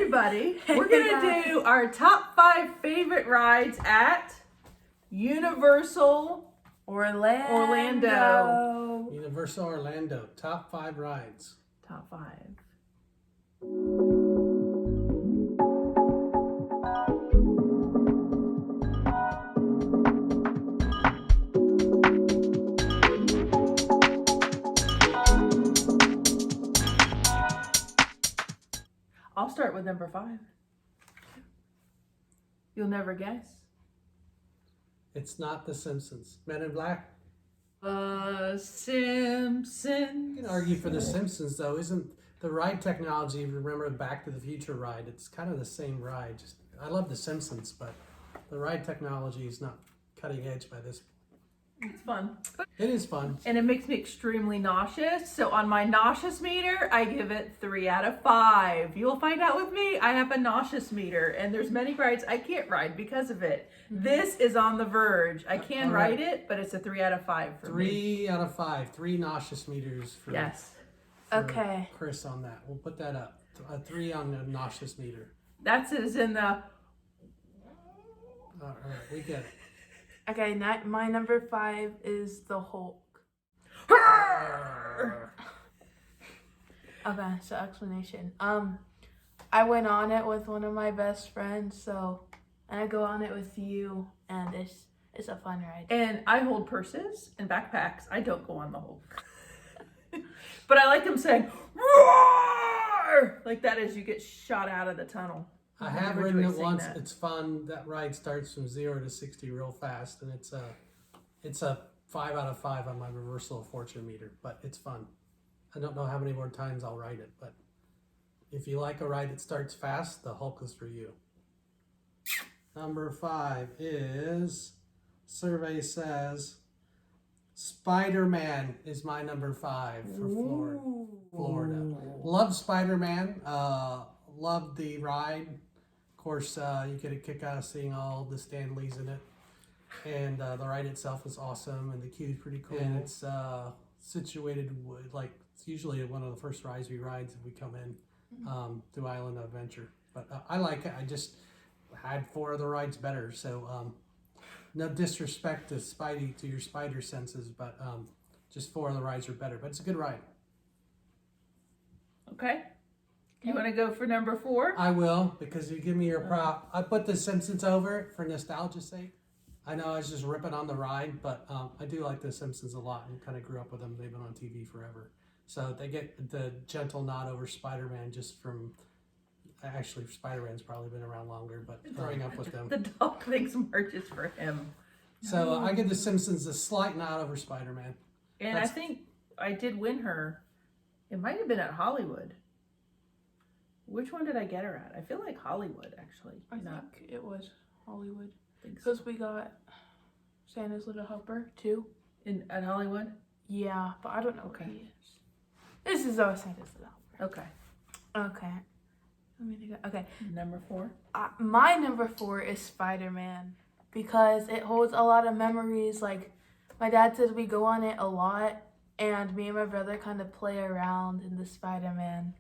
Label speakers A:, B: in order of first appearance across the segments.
A: everybody. We're going to do our top 5 favorite rides at Universal Orlando.
B: Universal Orlando, top 5 rides.
A: Top 5. I'll start with number 5. You'll never guess.
B: It's not The Simpsons. Men in Black?
A: Simpsons.
B: You can argue for The Simpsons, though. Isn't the ride technology, if you remember the Back to the Future ride, it's kind of the same ride. Just I love The Simpsons, but the ride technology is not cutting edge by this point.
A: It's fun.
B: It is fun.
A: And it makes me extremely nauseous. So on my nauseous meter, I give it 3 out of 5. You'll find out with me, I have a nauseous meter. And there's many rides I can't ride because of it. This is on the verge. I can ride it, but it's a 3 out of 5 for me.
B: 3 out of 5. 3 nauseous meters for,
A: yes.
B: for Chris on that. We'll put that up. A 3 on the nauseous meter.
A: That's as in the...
B: All right, we get it.
C: Okay, my number 5 is the Hulk. Okay, so explanation. I went on it with one of my best friends, and I go on it with you, and it's a fun ride.
A: And I hold purses and backpacks. I don't go on the Hulk. But I like them saying, roar! Like that as you get shot out of the tunnel.
B: I have ridden it once. It's fun. That ride starts from 0 to 60 real fast, and it's a 5 out of 5 on my reversal of fortune meter. But it's fun. I don't know how many more times I'll ride it, but if you like a ride that starts fast, the Hulk is for you. Number 5 is, survey says, SpiderMan is my number 5 for Florida. Love SpiderMan. Love the ride. Of course, you get a kick out of seeing all the Stanleys in it. And the ride itself is awesome, and the queue is pretty cool. And it's situated, it's usually one of the first rides we ride if we come in to Island Adventure. But I like it. I just had 4 other rides better. So no disrespect to Spidey, to your spider senses, but just 4 of the rides are better. But it's a good ride.
A: Okay. You want to go for number 4?
B: I will, because you give me your prop. I put The Simpsons over it for nostalgia's sake. I know I was just ripping on the ride, but I do like The Simpsons a lot and kind of grew up with them. They've been on TV forever. So they get the gentle nod over Spider-Man just from... Actually, Spider-Man's probably been around longer, but growing up with them.
A: The dog thinks March is for him.
B: So I give The Simpsons a slight nod over Spider-Man.
A: And I think I did win her. It might have been at Hollywood. Which one did I get her at? I feel like Hollywood, actually.
C: I think it was Hollywood.
A: So.
C: Because we got Santa's Little Helper, too.
A: At Hollywood?
C: Yeah, but I don't know where he is. This is our Santa's Little Helper. Okay. Let me think. Okay.
A: Number 4?
C: My number 4 is Spider-Man. Because it holds a lot of memories. Like, my dad says we go on it a lot. And me and my brother kind of play around in the Spider-Man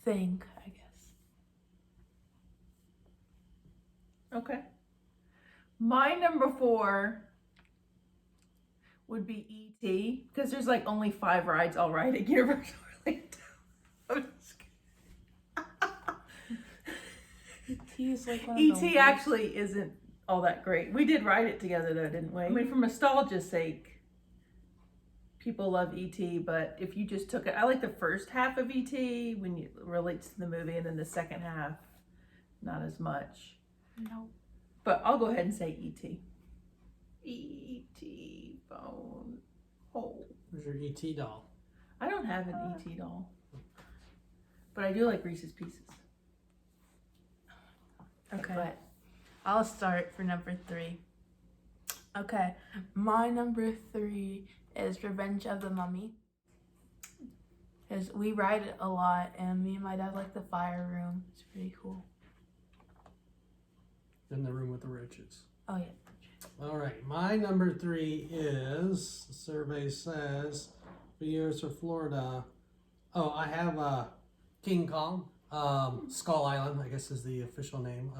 C: thing, I guess.
A: Okay. My number 4 would be E.T. because there's like only 5 rides I'll ride at Universal Orlando. I'm just kidding. E.T. actually isn't all that great. We did ride it together though, didn't we? I mean, for nostalgia's sake, people love E.T., but if you just took it, I like the first half of E.T. when it relates to the movie, and then the second half, not as much.
C: No.
A: But I'll go ahead and say E.T. E.T. phone. Oh.
B: Where's your E.T. doll?
A: I don't have an E.T. doll. But I do like Reese's Pieces.
C: Okay. But I'll start for number 3. Okay. My number 3 is Revenge of the Mummy. Because we ride it a lot, and me and my dad like the fire room. It's pretty cool.
B: In the room with the roaches.
C: Oh, yeah.
B: All right. My number 3 is, the survey says, for Universal Florida. Oh, I have King Kong. Skull Island, I guess is the official name.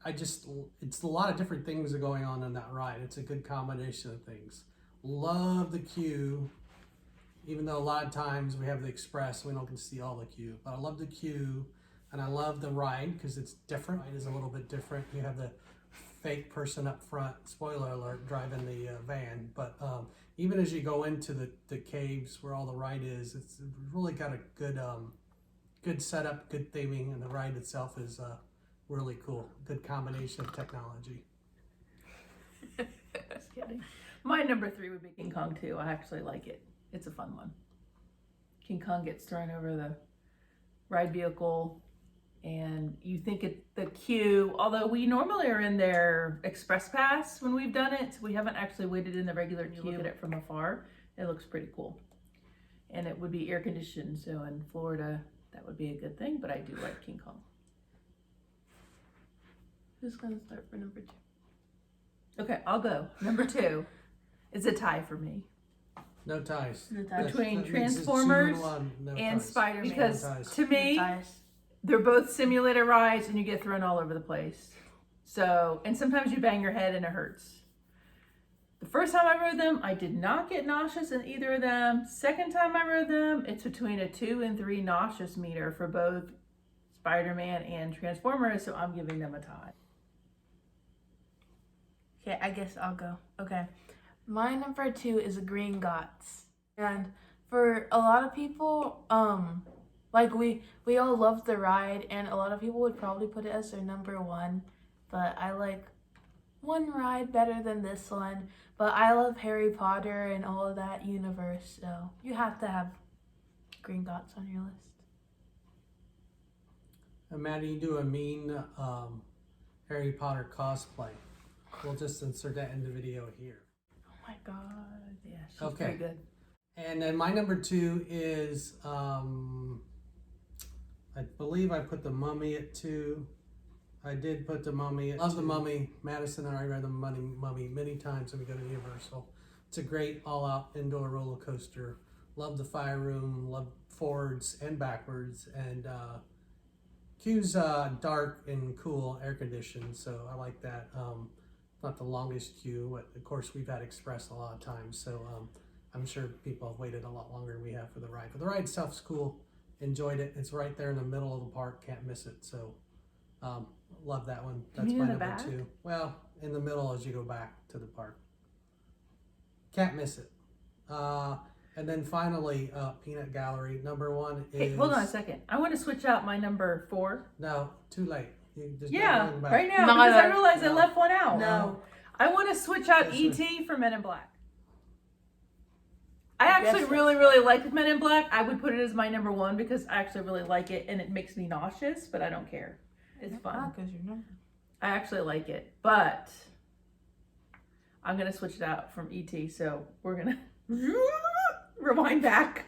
B: It's a lot of different things are going on in that ride. It's a good combination of things. Love the queue, even though a lot of times we have the express, we don't get to see all the queue. But I love the queue, and I love the ride because it's different. It is a little bit different. You have the fake person up front, spoiler alert, driving the van. But even as you go into the caves where all the ride is, it's really got a good setup, good theming, and the ride itself is really cool. Good combination of technology.
A: Just kidding. My number 3 would be King Kong too. I actually like it. It's a fun one. King Kong gets thrown over the ride vehicle, and you think the queue, although we normally are in their express pass when we've done it, so we haven't actually waited in the regular queue. Look at it from afar. It looks pretty cool. And it would be air conditioned, so in Florida, that would be a good thing, but I do like King Kong.
C: Who's gonna start for number 2?
A: Okay, I'll go. Number 2 is a tie for me.
B: No ties.
C: No ties.
A: Between
B: That means it's
A: Transformers
B: 2-1, no
A: and
B: ties.
A: SpiderMan. Because
B: No ties.
A: to me,
C: No ties.
A: they're both simulator rides and you get thrown all over the place. So, and sometimes you bang your head and it hurts. The first time I rode them, I did not get nauseous in either of them. Second time I rode them, it's between a 2 and 3 nauseous meter for both SpiderMan and Transformers, so I'm giving them a tie.
C: Okay, I guess I'll go. Okay. My number 2 is Green Gots. And for a lot of people, like we all love the ride, and a lot of people would probably put it as their number 1, but I like one ride better than this one. But I love Harry Potter and all of that universe, so you have to have Green Gots on your list.
B: And Maddie, you do a mean Harry Potter cosplay. We'll just insert that in the video here.
A: Oh my god, yeah, she's
B: Okay.
A: very good.
B: And then my number 2 is, I believe I put the Mummy at 2. I did put the Mummy at 2. Love the Mummy. Madison and I read the Mummy many times when we go to Universal. It's a great all-out indoor roller coaster. Love the fire room, love forwards and backwards, and queue's dark and cool, air conditioned, so I like that. Not the longest queue, but of course we've had express a lot of times, so I'm sure people have waited a lot longer than we have for the ride. But the ride itself's cool. Enjoyed it. It's right there in the middle of the park. Can't miss it. So love that one. That's
A: mean
B: my
A: in the
B: number
A: back?
B: 2. Well, in the middle as you go back to the park. Can't miss it. And then finally, Peanut Gallery. Number 1 is...
A: Hey, hold on a second. I want to switch out my number 4.
B: No, too late. You just
A: Yeah,
B: going back.
A: right now,
C: No,
A: because I
C: no,
A: realized I
B: no.
A: left one out.
C: No.
A: I want to switch out
B: Yes,
A: E.T. for Men in Black. I actually
C: Yes,
A: really, really like Men in Black. I would put it as my number 1 because I actually really like it and it makes me nauseous, but I don't care. It's fun.
C: Because you're number.
A: I actually like it, but I'm going to switch it out from E.T. So we're going to rewind back.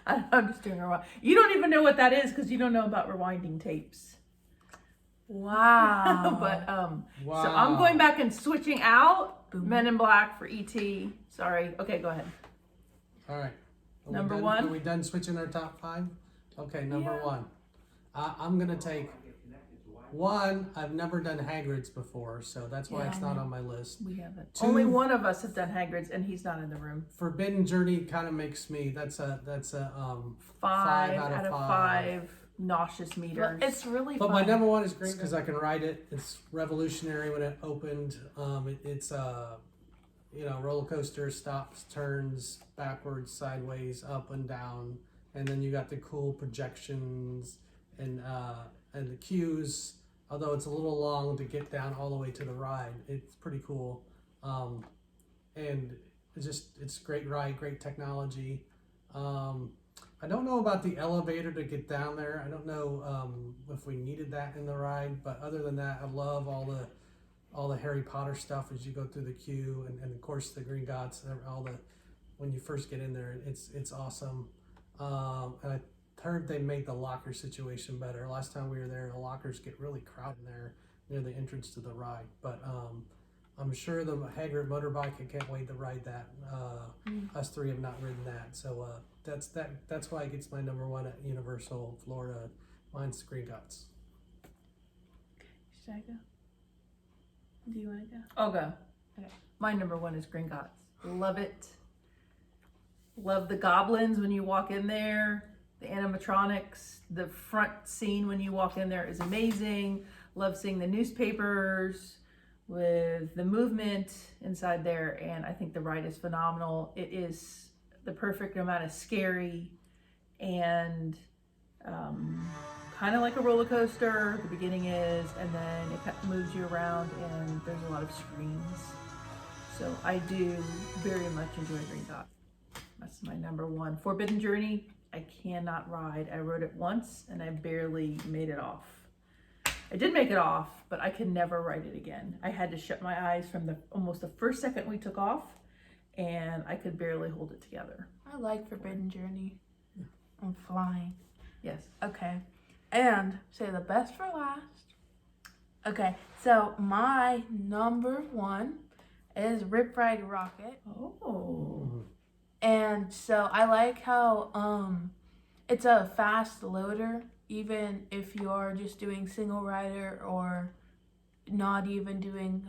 A: I'm just doing a rewind. You don't even know what that is because you don't know about rewinding tapes.
C: Wow.
A: But
B: Wow.
A: so I'm going back and switching out
C: Boom.
A: Men in Black for E.T. Sorry. Okay, go ahead.
B: All right. Are
A: Number
B: we done?
A: 1?
B: Are we done switching our top 5? Okay, number 1. I'm going to take 1. I've never done Hagrid's before, so that's why
A: Yeah,
B: it's
A: I
B: not
A: know.
B: on my list.
A: We haven't.
B: 2.
A: Only one of us has done Hagrid's, and he's not in the room.
B: Forbidden Journey kind of makes me, that's a
A: 5
B: out of
A: out of
B: 5.
A: 5 nauseous meters.
C: But it's really
B: But
C: fun.
B: my number 1 is great because I can ride it. It's revolutionary when it opened. It's roller coaster, stops, turns, backwards, sideways, up and down, and then you got the cool projections and the queues. Although it's a little long to get down all the way to the ride, it's pretty cool. And it's a great ride, great technology. I don't know about the elevator to get down there. I don't know if we needed that in the ride, but other than that, I love all the Harry Potter stuff as you go through the queue, and of course the Green Gots, when you first get in there, it's awesome. And I heard they made the locker situation better. Last time we were there, the lockers get really crowded there near the entrance to the ride. But I'm sure the Hagrid motorbike, I can't wait to ride that. Us three have not ridden that, so that's why it gets my number one at Universal Florida. Mine's Gringotts.
C: Should I go? Do you want to go?
A: I'll go.
C: Okay.
A: My number one is Gringotts. Love it. Love the goblins when you walk in there. The animatronics. The front scene when you walk in there is amazing. Love seeing the newspapers with the movement inside there, and I think the ride is phenomenal. It is the perfect amount of scary and kind of like a roller coaster. The beginning is, and then it moves you around, and there's a lot of screens. So I do very much enjoy Gringotts. That's my number one. Forbidden Journey, I cannot ride. I rode it once, and I barely made it off. I did make it off, but I could never ride it again. I had to shut my eyes from almost the first second we took off, and I could barely hold it together.
C: I like Forbidden Journey. I'm flying.
A: Yes.
C: Okay. And say the best for last. Okay, so my number one is Rip Ride Rocket.
A: Oh.
C: And so I like how it's a fast loader, even if you are just doing single rider or not even doing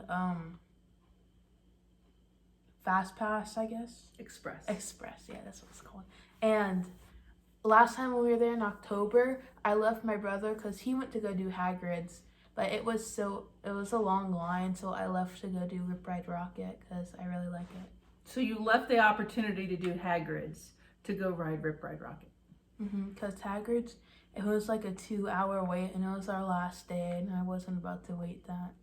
C: fast pass, I guess.
A: Express.
C: Express, yeah, that's what it's called. And last time when we were there in October, I left my brother because he went to go do Hagrid's, but it was a long line, so I left to go do Rip Ride Rocket because I really like it.
A: So you left the opportunity to do Hagrid's to go ride Rip Ride Rocket.
C: Because Hagrid's, it was like a 2-hour wait, and it was our last day, and I wasn't about to wait that.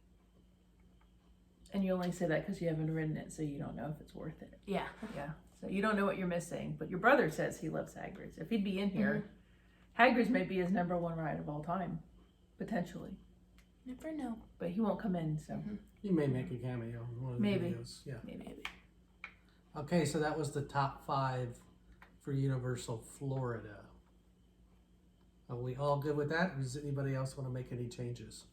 A: And you only say that because you haven't ridden it, so you don't know if it's worth it.
C: Yeah.
A: Yeah. So you don't know what you're missing. But your brother says he loves Hagrid's. If he'd be in here, Hagrid's may be his number one ride of all time, potentially.
C: Never know.
A: But he won't come in, so
B: You may make a cameo in one of the
A: Maybe.
B: videos. Yeah.
A: maybe.
B: Okay, so that was the top 5 for Universal Florida. Are we all good with that? Or does anybody else want to make any changes?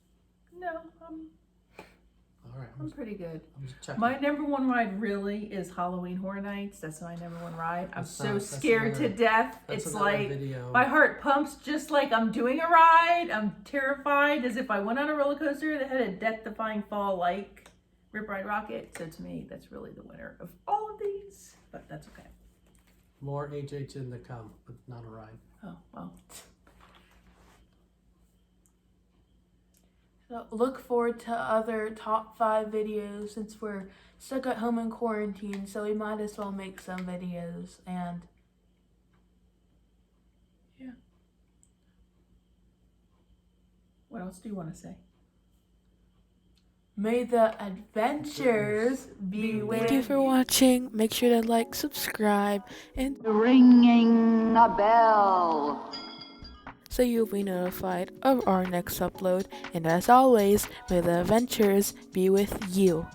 A: No,
B: All right,
A: I'm pretty good.
B: I'm just checking.
A: My number one ride really is Halloween Horror Nights. That's my number one ride. I'm
B: That's
A: so
B: that's
A: scared to
B: another-
A: death.
B: That's
A: It's
B: another
A: like
B: video.
A: my heart pumps just like I'm doing a ride. I'm terrified as if I went on a roller coaster that had a death-defying fall like Rip Ride Rocket. So to me, that's really the winner of all of these. But that's okay.
B: More HHN to come, but not a ride.
A: Oh, well.
C: So look forward to other top 5 videos since we're stuck at home in quarantine, so we might as well make some videos. And
A: Yeah. What else do you want to say?
C: may the adventures be with
D: Thank you for watching. Make sure to like, subscribe, and
E: Ringing a bell.
D: so you'll be notified of our next upload. And as always, may the adventures be with you.